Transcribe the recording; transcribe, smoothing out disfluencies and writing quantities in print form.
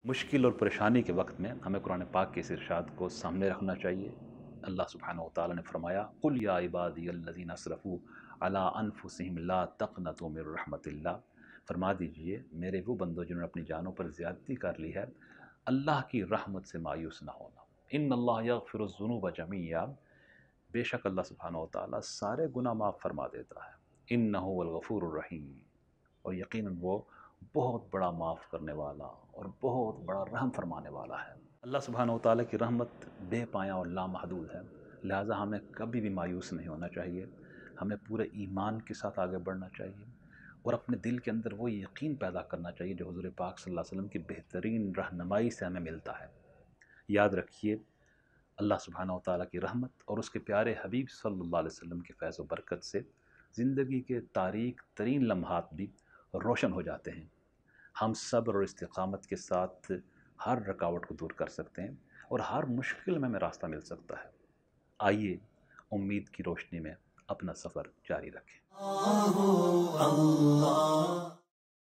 مشکل اور پریشانی کے وقت میں ہمیں قرآن پاک کے اس ارشاد کو سامنے رکھنا چاہیے۔ اللہ سبحانہ و تعالیٰ نے فرمایا قُلْ يَا عِبَادِيَ الَّذِينَ أَسْرَفُوا عَلَىٰ أَنفُسِهِمْ لَا تَقْنَطُوا مِن رَحْمَتِ اللَّهِ، فرما دیجئے میرے وہ بندوں جنہوں نے اپنی جانوں پر زیادتی کر لی ہے، اللہ کی رحمت سے مایوس نہ ہونا۔ ان اللہ یغفر الذنوب جميعا، بے شک اللہ سبحانہ و تعالیٰ سارے گناہ معاف فرما دیتا ہے۔ انہ هو الغفور الرحیم، اور یقیناً وہ بہت بڑا معاف کرنے والا اور بہت بڑا رحم فرمانے والا ہے۔ اللہ سبحانہ و تعالیٰ کی رحمت بے پایاں اور لامحدود ہے، لہٰذا ہمیں کبھی بھی مایوس نہیں ہونا چاہیے، ہمیں پورے ایمان کے ساتھ آگے بڑھنا چاہیے اور اپنے دل کے اندر وہ یقین پیدا کرنا چاہیے جو حضور پاک صلی اللہ علیہ وسلم کی بہترین رہنمائی سے ہمیں ملتا ہے۔ یاد رکھیے، اللہ سبحانہ و تعالیٰ کی رحمت اور اس کے پیارے حبیب صلی اللہ علیہ وسلم کے فیض و برکت سے زندگی کے تاریک ترین لمحات بھی روشن ہو جاتے ہیں۔ ہم صبر اور استقامت کے ساتھ ہر رکاوٹ کو دور کر سکتے ہیں اور ہر مشکل میں ہمیں راستہ مل سکتا ہے۔ آئیے امید کی روشنی میں اپنا سفر جاری رکھیں۔